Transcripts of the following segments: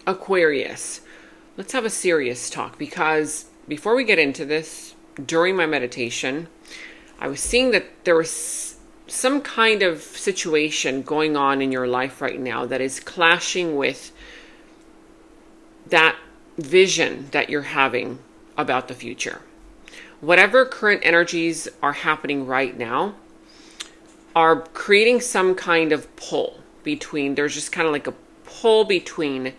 Aquarius, let's have a serious talk, because before we get into this, during my meditation, I was seeing that there was some kind of situation going on in your life right now that is clashing with that vision that you're having about the future. Whatever current energies are happening right now are creating some kind of pull between, there's just kind of like a pull between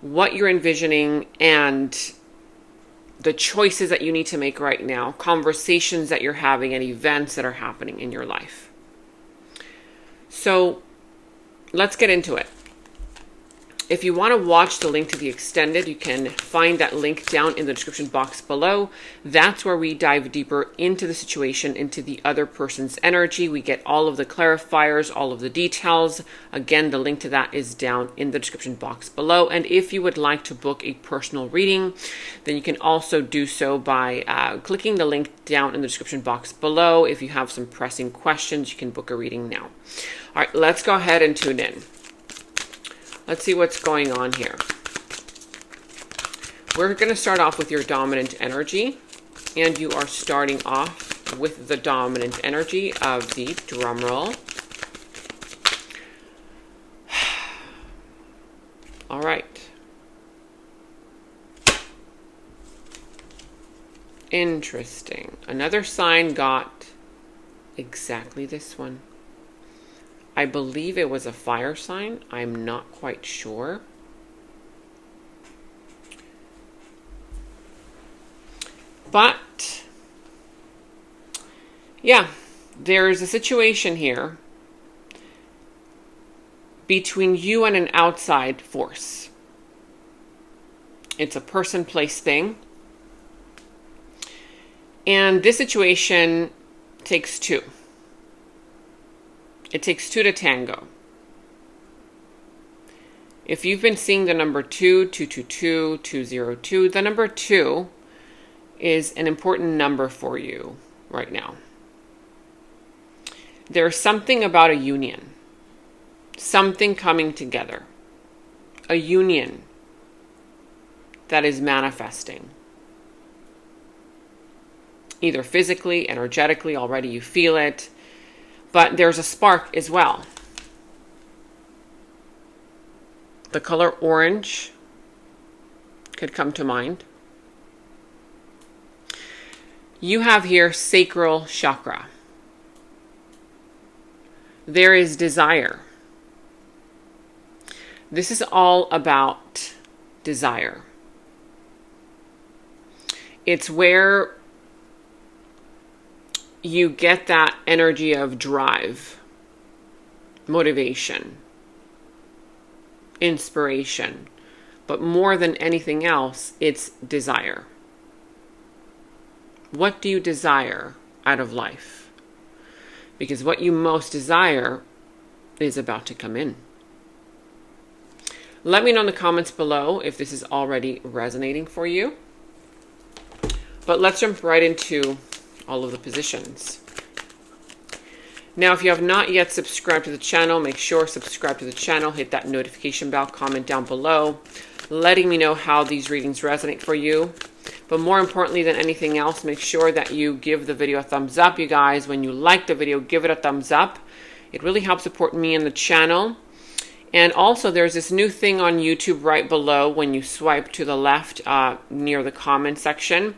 what you're envisioning and the choices that you need to make right now, conversations that you're having, and events that are happening in your life. So let's get into it. If you want to watch the link to the extended, you can find that link down in the description box below. That's where we dive deeper into the situation, into the other person's energy. We get all of the clarifiers, all of the details. Again, the link to that is down in the description box below. And if you would like to book a personal reading, then you can also do so by clicking the link down in the description box below. If you have some pressing questions, you can book a reading now. All right, let's go ahead and tune in. Let's see what's going on here. We're going to start off with your dominant energy, and you are starting off with the dominant energy of the drum roll. All right. Interesting. Another sign got exactly this one. I believe it was a fire sign. I'm not quite sure. But, yeah, there's a situation here between you and an outside force. It's a person, place, thing. And this situation takes two. It takes two to tango. If you've been seeing the number 2, 222, 202, the number 2 is an important number for you right now. There's something about a union, something coming together, a union that is manifesting. Either physically, energetically, already you feel it. But there's a spark as well. The color orange could come to mind. You have here sacral chakra. There is desire. This is all about desire. It's where you get that energy of drive, motivation, inspiration, but more than anything else, it's desire. What do you desire out of life? Because what you most desire is about to come in. Let me know in the comments below if this is already resonating for you. But let's jump right into all of the positions. Now, if you have not yet subscribed to the channel, make sure to subscribe to the channel, hit that notification bell, comment down below, letting me know how these readings resonate for you. But more importantly than anything else, make sure that you give the video a thumbs up, you guys. When you like the video, give it a thumbs up. It really helps support me and the channel. And also, there's this new thing on YouTube right below when you swipe to the left near the comment section,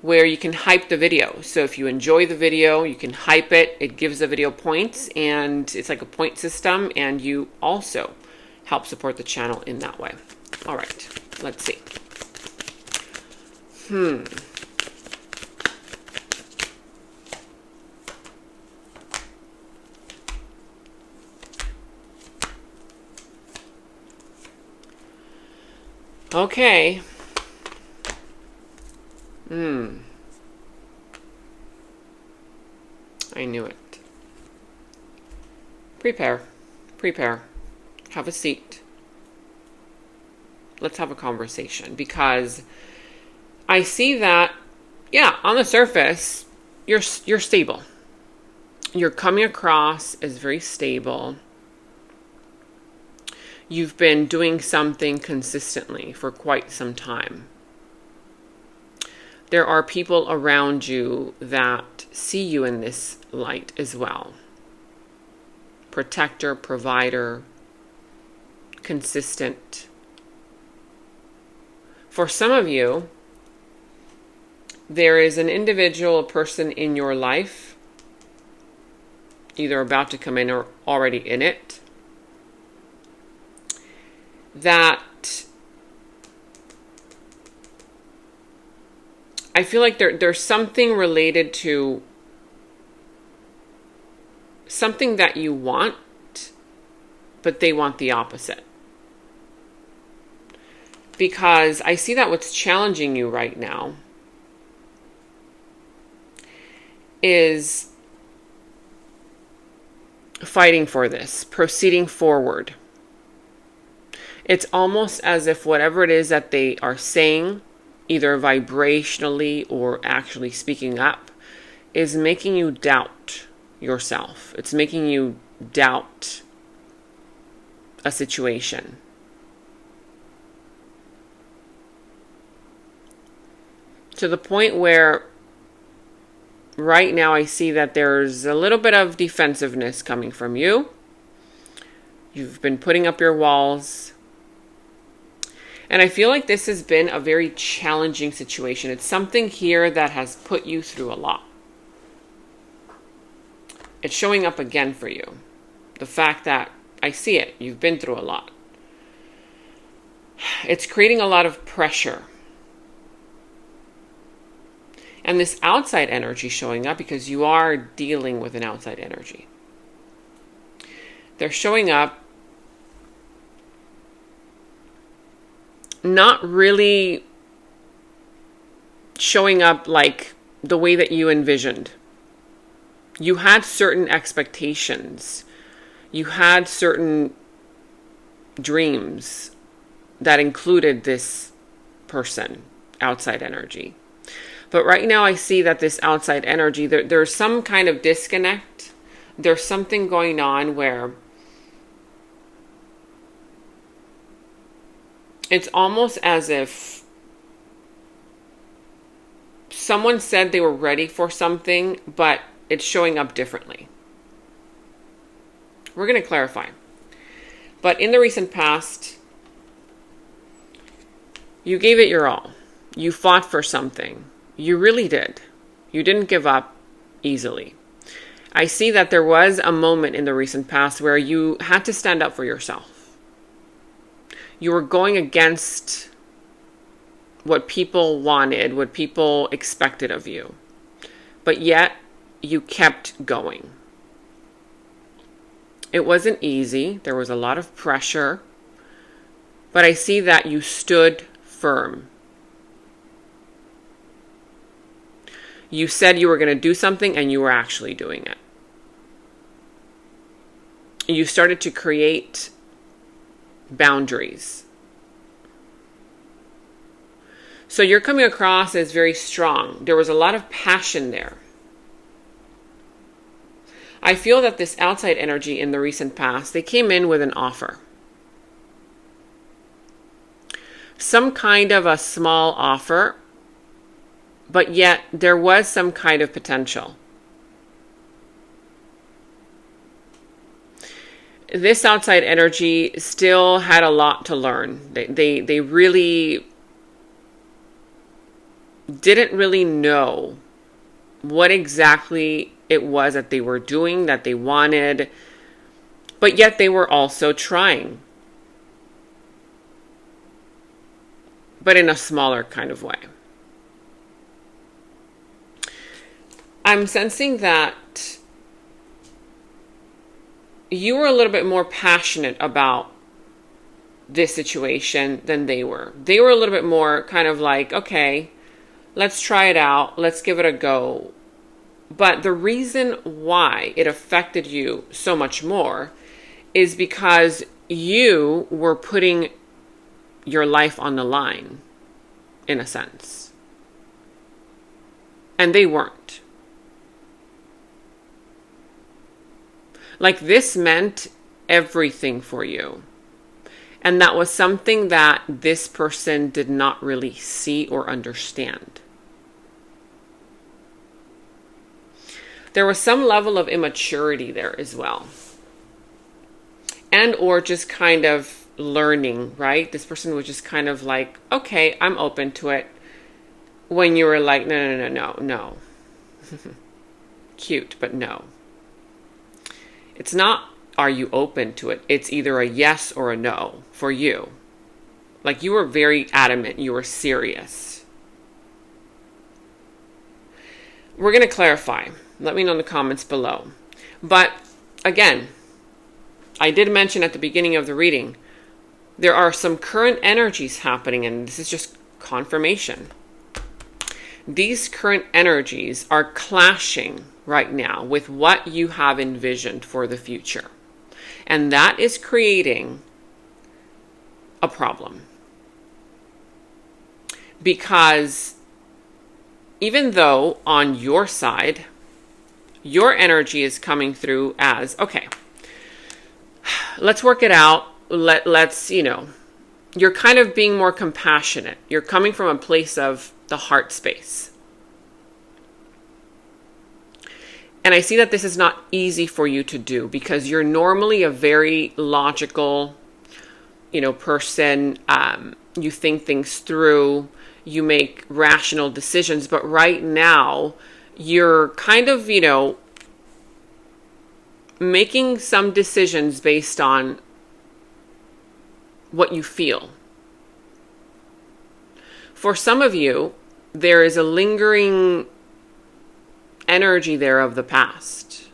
where you can hype the video. So if you enjoy the video, you can hype it. It gives the video points, and it's like a point system, and you also help support the channel in that way. All right, let's see. Okay. I knew it. Prepare. Have a seat. Let's have a conversation, because I see that, yeah, on the surface, you're stable. You're coming across as very stable. You've been doing something consistently for quite some time. There are people around you that see you in this light as well. Protector, provider, consistent. For some of you, there is an individual, a person in your life, either about to come in or already in it, that I feel like there's something related to something that you want, but they want the opposite. Because I see that what's challenging you right now is fighting for this, proceeding forward. It's almost as if whatever it is that they are saying, either vibrationally or actually speaking up, is making you doubt yourself. It's making you doubt a situation. To the point where right now I see that there's a little bit of defensiveness coming from you. You've been putting up your walls. And I feel like this has been a very challenging situation. It's something here that has put you through a lot. It's showing up again for you. The fact that I see it, you've been through a lot. It's creating a lot of pressure. And this outside energy showing up because you are dealing with an outside energy. They're showing up not really showing up like the way that you envisioned. You had certain expectations. You had certain dreams that included this person, outside energy. But right now I see that this outside energy, there's some kind of disconnect. There's something going on where it's almost as if someone said they were ready for something, but it's showing up differently. We're going to clarify. But in the recent past, you gave it your all. You fought for something. You really did. You didn't give up easily. I see that there was a moment in the recent past where you had to stand up for yourself. You were going against what people wanted, what people expected of you. But yet, you kept going. It wasn't easy. There was a lot of pressure. But I see that you stood firm. You said you were going to do something and you were actually doing it. You started to create boundaries. So you're coming across as very strong. There was a lot of passion there. I feel that this outside energy in the recent past, they came in with an offer. Some kind of a small offer, but yet there was some kind of potential. This outside energy still had a lot to learn. They really didn't really know what exactly it was that they were doing, that they wanted, but yet they were also trying. But in a smaller kind of way. I'm sensing that you were a little bit more passionate about this situation than they were. They were a little bit more kind of like, okay, let's try it out. Let's give it a go. But the reason why it affected you so much more is because you were putting your life on the line, in a sense. And they weren't. Like, this meant everything for you. And that was something that this person did not really see or understand. There was some level of immaturity there as well. And or just kind of learning, right? This person was just kind of like, okay, I'm open to it. When you were like, no. Cute, but no. It's not, are you open to it? It's either a yes or a no for you. Like, you were very adamant. You were serious. We're going to clarify. Let me know in the comments below. But again, I did mention at the beginning of the reading, there are some current energies happening, and this is just confirmation. These current energies are clashing right now with what you have envisioned for the future. And that is creating a problem. Because even though on your side, your energy is coming through as, okay, let's work it out. Let's, you're kind of being more compassionate. You're coming from a place of the heart space. And I see that this is not easy for you to do because you're normally a very logical, person. You think things through. You make rational decisions. But right now, you're kind of, making some decisions based on what you feel. For some of you, there is a lingering energy there of the past.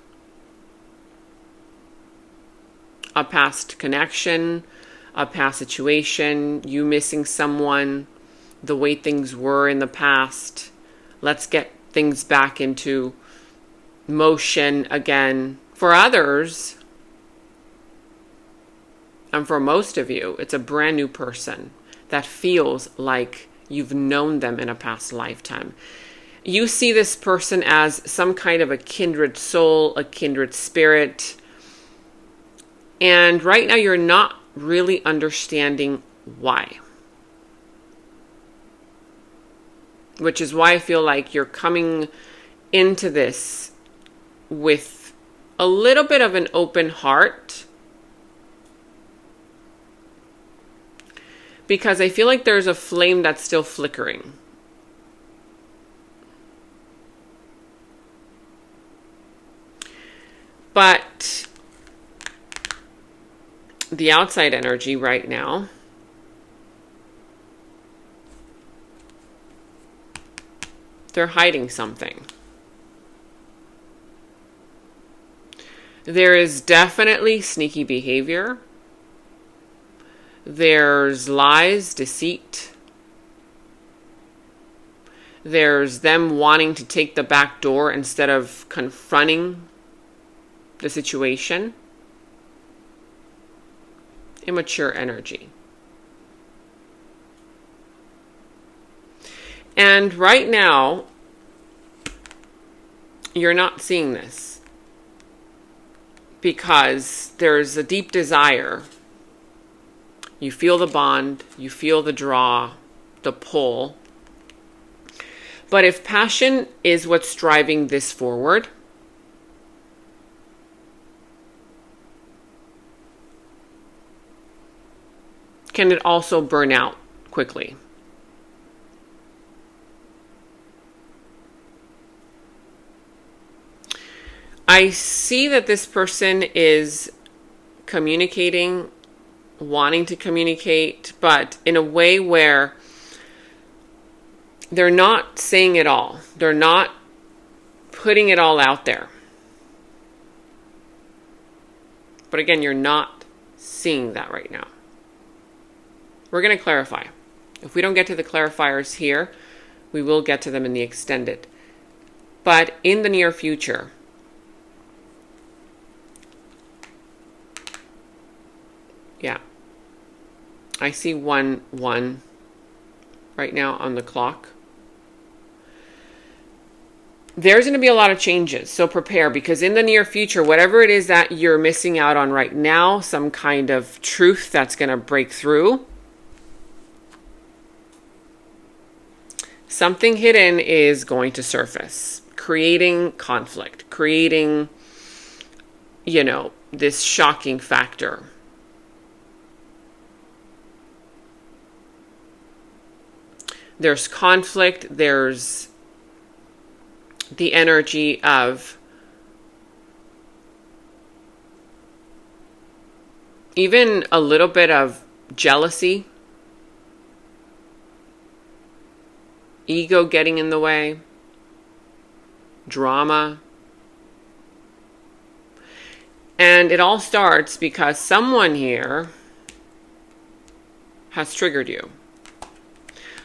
A past connection, a past situation, you missing someone, the way things were in the past. Let's get things back into motion again. For others, and for most of you, it's a brand new person that feels like you've known them in a past lifetime. You see this person as some kind of a kindred soul, a kindred spirit. And right now you're not really understanding why. Which is why I feel like you're coming into this with a little bit of an open heart. Because I feel like there's a flame that's still flickering. But the outside energy right now, they're hiding something. There is definitely sneaky behavior. There's lies, deceit. There's them wanting to take the back door instead of confronting the situation. Immature energy. And right now, you're not seeing this because there's a deep desire. You feel the bond, you feel the draw, the pull. But if passion is what's driving this forward, can it also burn out quickly? I see that this person is communicating, wanting to communicate, but in a way where they're not saying it all. They're not putting it all out there. But again, you're not seeing that right now. We're going to clarify. If we don't get to the clarifiers here, we will get to them in the extended. But in the near future, yeah, I see 1-1 right now on the clock. there's going to be a lot of changes. So prepare, because in the near future, whatever it is that you're missing out on right now, some kind of truth that's going to break through, something hidden is going to surface, creating conflict, creating, this shocking factor. There's conflict, there's the energy of even a little bit of jealousy, ego getting in the way, drama. And it all starts because someone here has triggered you.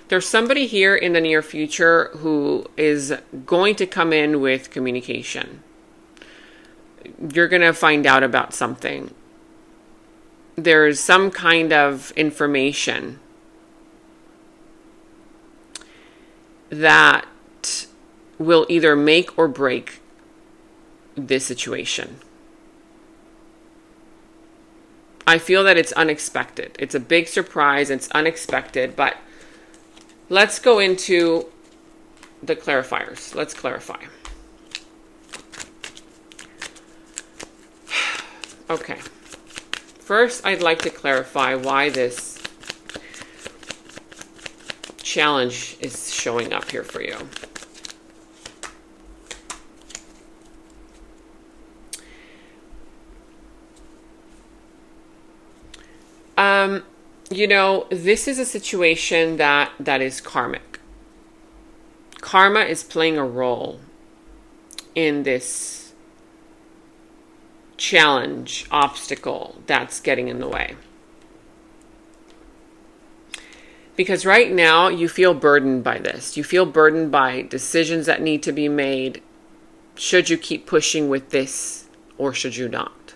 There's somebody here in the near future who is going to come in with communication. You're going to find out about something. There's some kind of information that will either make or break this situation. I feel that it's unexpected. It's a big surprise. It's unexpected, but let's go into the clarifiers. Let's clarify. Okay. First, I'd like to clarify why this challenge is showing up here for you. This is a situation that is karmic. Karma is playing a role in this challenge, obstacle that's getting in the way. Because right now you feel burdened by this. You feel burdened by decisions that need to be made. Should you keep pushing with this or should you not?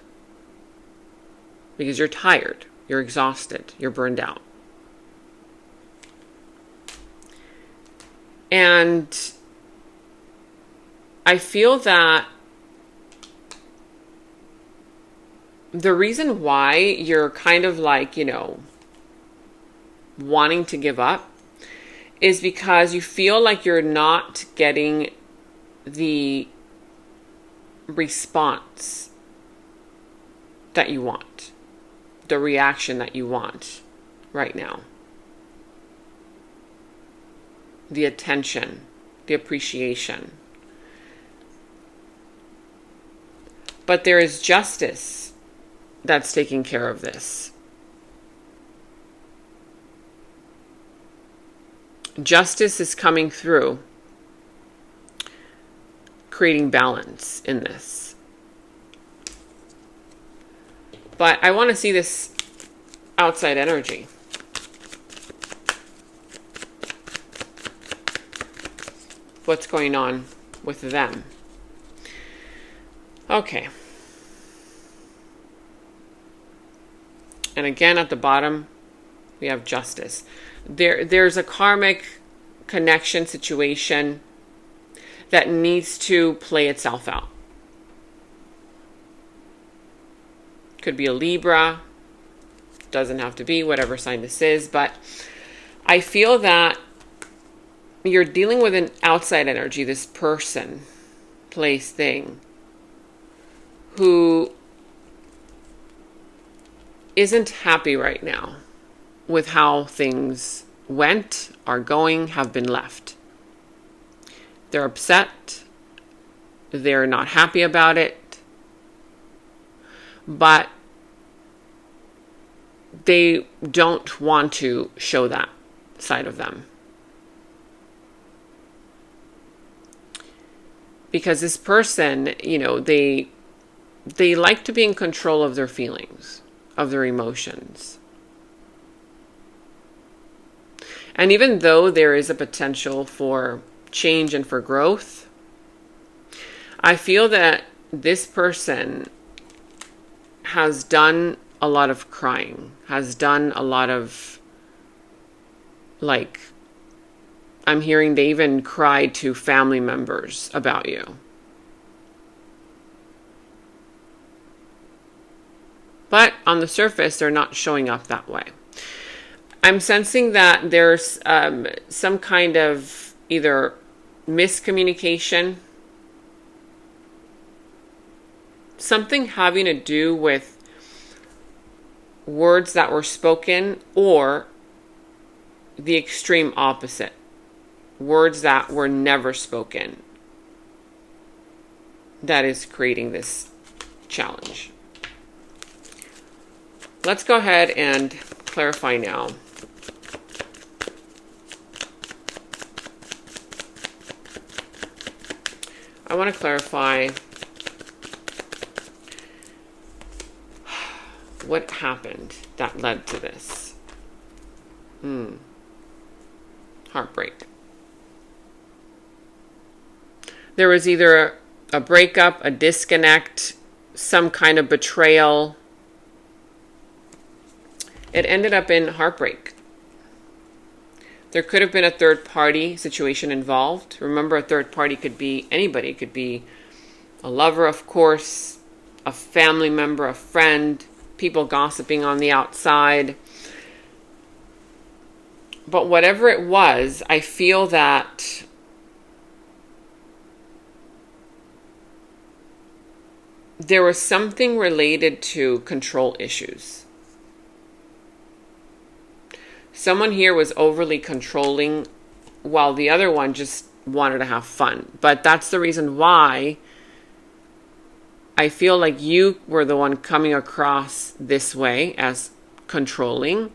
Because you're tired. You're exhausted. You're burned out. And I feel that the reason why you're kind of like, wanting to give up is because you feel like you're not getting the response that you want. The reaction that you want right now. The attention, the appreciation. But there is justice that's taking care of this. Justice is coming through, creating balance in this. But I want to see this outside energy. What's going on with them? Okay. And again, at the bottom, we have justice. There's a karmic connection situation that needs to play itself out. Could be a Libra, doesn't have to be, whatever sign this is, but I feel that you're dealing with an outside energy, this person, place, thing, who isn't happy right now with how things went, are going, have been left. They're upset. They're not happy about it. But they don't want to show that side of them. Because this person, they like to be in control of their feelings, of their emotions. And even though there is a potential for change and for growth, I feel that this person has done a lot of crying, has done a lot of, I'm hearing they even cried to family members about you. But on the surface, they're not showing up that way. I'm sensing that there's some kind of either miscommunication, something having to do with words that were spoken, or the extreme opposite, words that were never spoken, that is creating this challenge. Let's go ahead and clarify now. I want to clarify what happened that led to this. Heartbreak. There was either a breakup, a disconnect, some kind of betrayal. It ended up in heartbreak. There could have been a third party situation involved. Remember, a third party could be anybody. It could be a lover, of course, a family member, a friend, people gossiping on the outside. But whatever it was, I feel that there was something related to control issues. Someone here was overly controlling while the other one just wanted to have fun. But that's the reason why I feel like you were the one coming across this way as controlling,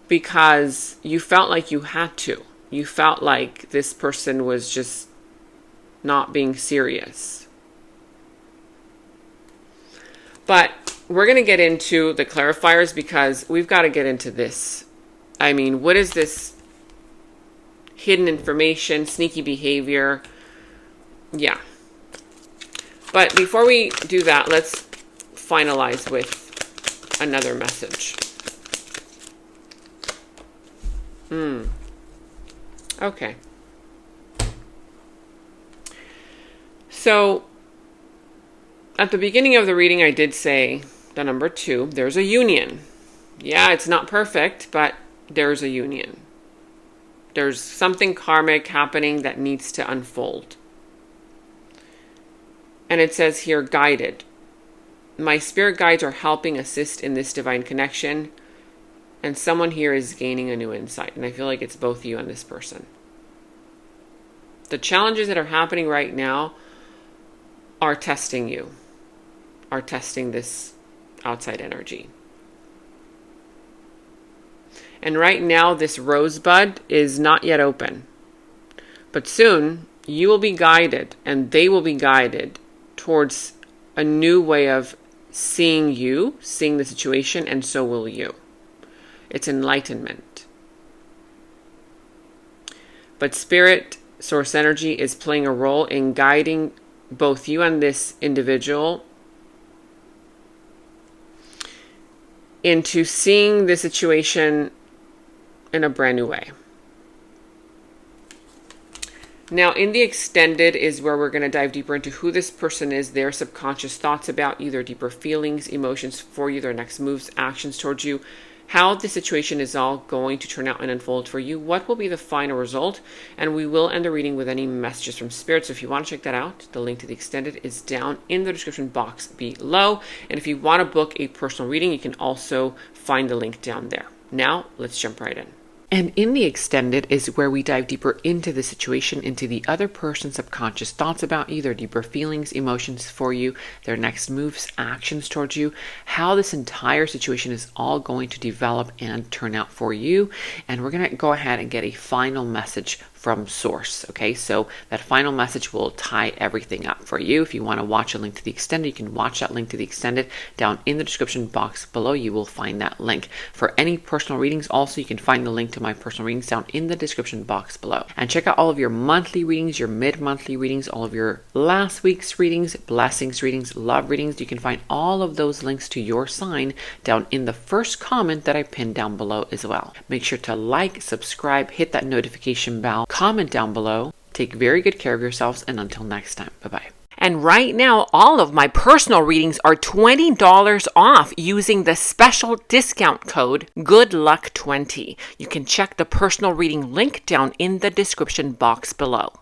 because you felt like you had to. You felt like this person was just not being serious. But we're going to get into the clarifiers because we've got to get into this. I mean, what is this hidden information, sneaky behavior? Yeah. But before we do that, let's finalize with another message. Okay. So, at the beginning of the reading, I did say the number 2, there's a union. Yeah, it's not perfect, but there's a union. There's something karmic happening that needs to unfold. And it says here, guided. My spirit guides are helping assist in this divine connection. And someone here is gaining a new insight. And I feel like it's both you and this person. The challenges that are happening right now are testing you. Are testing this outside energy. And right now, this rosebud is not yet open. But soon, you will be guided, and they will be guided towards a new way of seeing you, seeing the situation, and so will you. It's enlightenment. But spirit, source energy, is playing a role in guiding both you and this individual into seeing the situation in a brand new way. Now, in the extended is where we're going to dive deeper into who this person is, their subconscious thoughts about you, their deeper feelings, emotions for you, their next moves, actions towards you, how the situation is all going to turn out and unfold for you, what will be the final result, and we will end the reading with any messages from spirit. So if you want to check that out, the link to the extended is down in the description box below. And if you want to book a personal reading, you can also find the link down there. Now, let's jump right in. And in the extended is where we dive deeper into the situation, into the other person's subconscious thoughts about you, their deeper feelings, emotions for you, their next moves, actions towards you, how this entire situation is all going to develop and turn out for you. And we're going to go ahead and get a final message from source. Okay, so that final message will tie everything up for you. If you want to watch a link to the extended, you can watch that link to the extended down in the description box below. You will find that link. For any personal readings, also, you can find the link to my personal readings down in the description box below. And check out all of your monthly readings, your mid-monthly readings, all of your last week's readings, blessings readings, love readings. You can find all of those links to your sign down in the first comment that I pinned down below as well. Make sure to like, subscribe, hit that notification bell, comment down below. Take very good care of yourselves, and until next time, bye-bye. And right now, all of my personal readings are $20 off using the special discount code GOODLUCK20. You can check the personal reading link down in the description box below.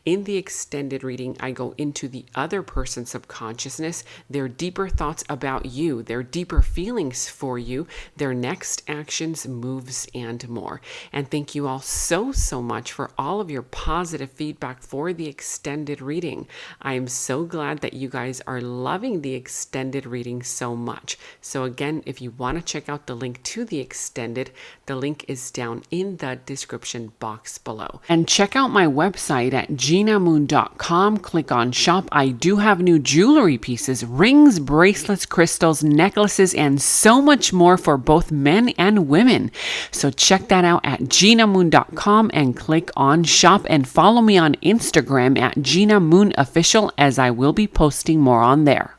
In the extended reading, I go into the other person's subconsciousness, their deeper thoughts about you, their deeper feelings for you, their next actions, moves, and more. And thank you all so much for all of your positive feedback for the extended reading. I am so glad that you guys are loving the extended reading so much. So again, if you want to check out the link to the extended, the link is down in the description box below. And check out my website at genamoon.com. Click on shop. I do have new jewelry pieces, rings, bracelets, crystals, necklaces, and so much more for both men and women. So check that out at genamoon.com and click on shop, and follow me on Instagram at GenaMoonOfficial, as I will be posting more on there.